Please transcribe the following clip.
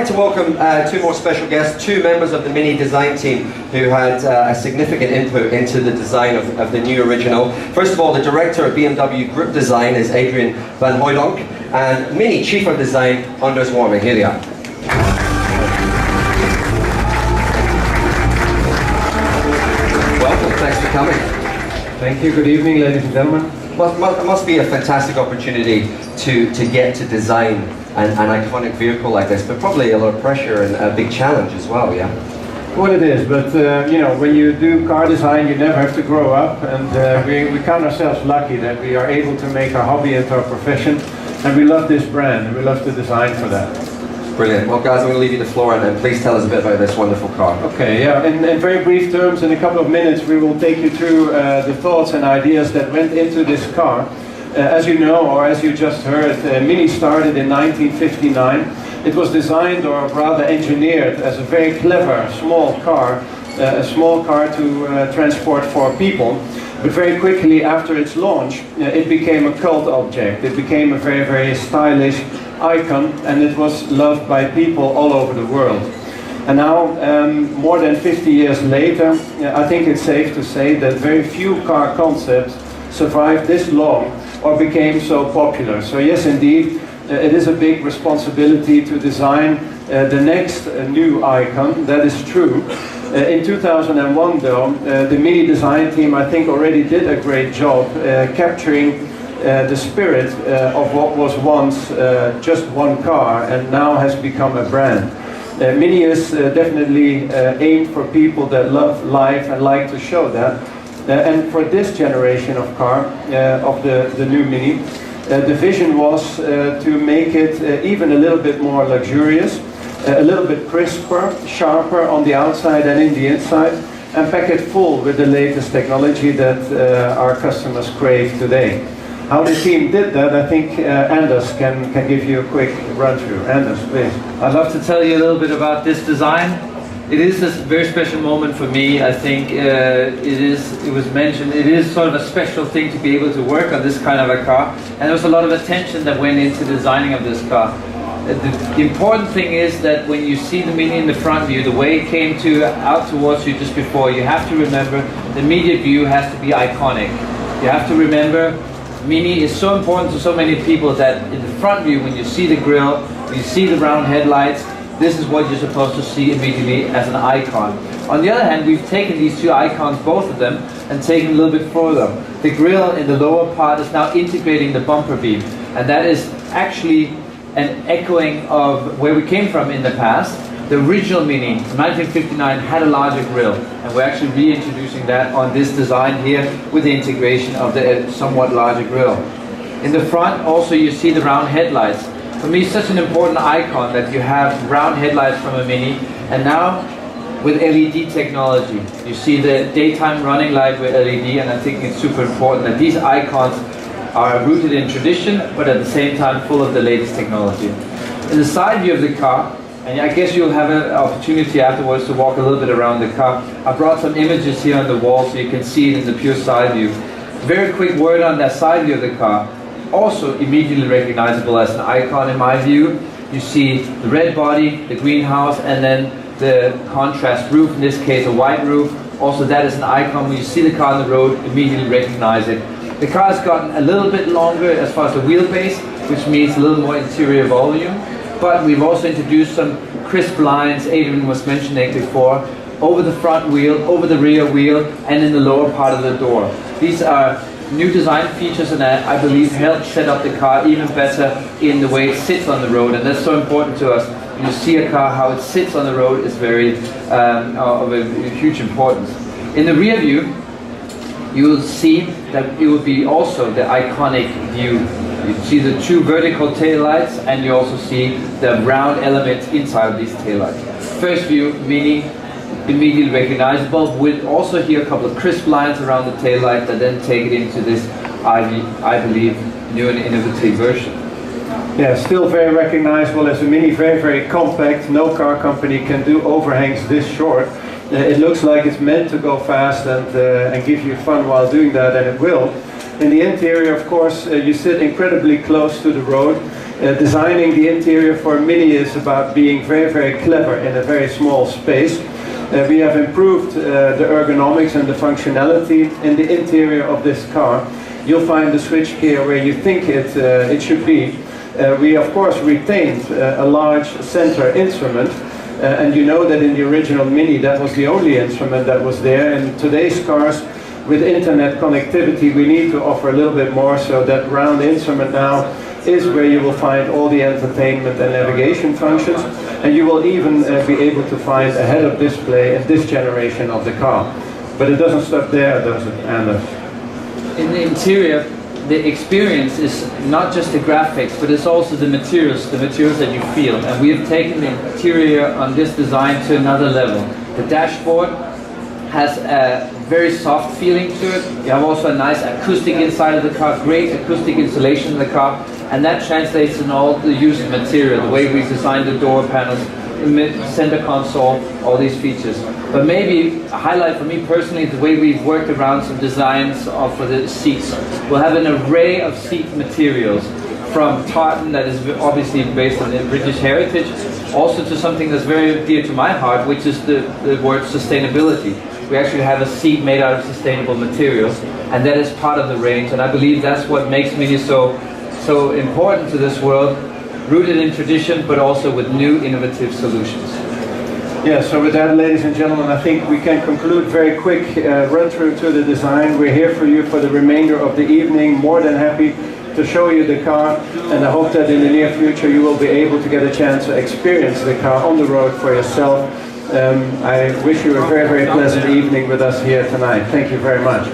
like to welcome two more special guests, two members of the Mini design team who had a significant input into the design of the new original. First of all, the director of BMW Group Design is Adrian van Hooydonk, and Mini Chief of Design, Anders Worme. Here they are. Welcome, thanks for coming. Thank you, good evening ladies and gentlemen. Well, it must be a fantastic opportunity to get to design an iconic vehicle like this, but probably a lot of pressure and a big challenge as well, yeah? Well, it is, but you know, when you do car design, you never have to grow up, and we count ourselves lucky that we are able to make our hobby into our profession, and we love this brand, and we love to design for that. Brilliant. Well, guys, I'm going to leave you the floor, and please tell us a bit about this wonderful car. Okay, yeah, in very brief terms, in a couple of minutes, we will take you through the thoughts and ideas that went into this car. As you know, or as you just heard, Mini started in 1959. It was designed, or rather engineered, as a very clever small car to transport 4 people. But very quickly after its launch, it became a cult object. It became a very, very stylish icon, and it was loved by people all over the world. And now, more than 50 years later, I think it's safe to say that very few car concepts survived this long or became so popular. So yes, indeed, it is a big responsibility to design the next new icon, that is true. In 2001 though, the Mini design team I think already did a great job capturing the spirit of what was once just one car and now has become a brand. Mini is definitely aimed for people that love life and like to show that. And for this generation of car, of the new Mini, the vision was to make it even a little bit more luxurious, a little bit crisper, sharper on the outside and in the inside, and pack it full with the latest technology that our customers crave today. How the team did that, I think Anders can give you a quick run through. Anders, please. I'd love to tell you a little bit about this design. It is a very special moment for me. I think it was mentioned, it is sort of a special thing to be able to work on this kind of a car. And there was a lot of attention that went into the designing of this car. The important thing is that when you see the Mini in the front view, the way it came out towards you just before, you have to remember the immediate view has to be iconic. You have to remember Mini is so important to so many people that in the front view, when you see the grille, when you see the round headlights, this is what you're supposed to see immediately as an icon. On the other hand, we've taken these two icons, both of them, and taken a little bit further. The grille in the lower part is now integrating the bumper beam, and that is actually an echoing of where we came from in the past. The original Mini from 1959 had a larger grille, and we're actually reintroducing that on this design here with the integration of the somewhat larger grille. In the front also you see the round headlights. For me, such an important icon that you have round headlights from a Mini, and now with LED technology. You see the daytime running light with LED, and I think it's super important that these icons are rooted in tradition, but at the same time full of the latest technology. In the side view of the car, and I guess you'll have an opportunity afterwards to walk a little bit around the car. I brought some images here on the wall so you can see it in the pure side view. Very quick word on that side view of the car. Also immediately recognizable as an icon in my view. You see the red body, the greenhouse, and then the contrast roof, in this case a white roof. Also that is an icon. When you see the car on the road, immediately recognize it. The car has gotten a little bit longer as far as the wheelbase, which means a little more interior volume. But we've also introduced some crisp lines, Adrian was mentioning before, over the front wheel, over the rear wheel, and in the lower part of the door. These are new design features, and I believe help set up the car even better in the way it sits on the road, and that's so important to us. When you see a car, how it sits on the road is very of a huge importance. In the rear view, you will see that it will be also the iconic view. You see the two vertical taillights, and you also see the round elements inside of these taillights. First view, Mini, immediately recognizable, with also here a couple of crisp lines around the taillight that then take it into this, I believe, new and innovative version. Yeah, still very recognizable as a Mini, very, very compact. No car company can do overhangs this short. It looks like it's meant to go fast and give you fun while doing that, and it will. In the interior, of course, you sit incredibly close to the road. Designing the interior for a Mini is about being very, very clever in a very small space. We have improved the ergonomics and the functionality in the interior of this car. You'll find the switchgear where you think it should be. We of course retained a large center instrument, and you know that in the original Mini that was the only instrument that was there. In today's cars with internet connectivity we need to offer a little bit more, so that round instrument now is where you will find all the entertainment and navigation functions, and you will even be able to find a head-up display in this generation of the car. But it doesn't stop there, does it, Anders? In the interior, the experience is not just the graphics, but it's also the materials that you feel. And we have taken the interior on this design to another level. The dashboard has a very soft feeling to it. You have also a nice acoustic inside of the car, great acoustic insulation in the car, and that translates in all the use of material, the way we designed the door panels, the center console, all these features. But maybe a highlight for me personally is the way we've worked around some designs for the seats. We'll have an array of seat materials, from tartan, that is obviously based on the British heritage, also to something that's very dear to my heart, which is the word sustainability. We actually have a seat made out of sustainable materials, and that is part of the range, and I believe that's what makes Mini so important to this world, rooted in tradition but also with new innovative solutions. Yeah, so with that, ladies and gentlemen, I think we can conclude very quick run through to the design. We're here for you for the remainder of the evening, more than happy to show you the car, and I hope that in the near future you will be able to get a chance to experience the car on the road for yourself. I wish you a very, very pleasant evening with us here tonight. Thank you very much.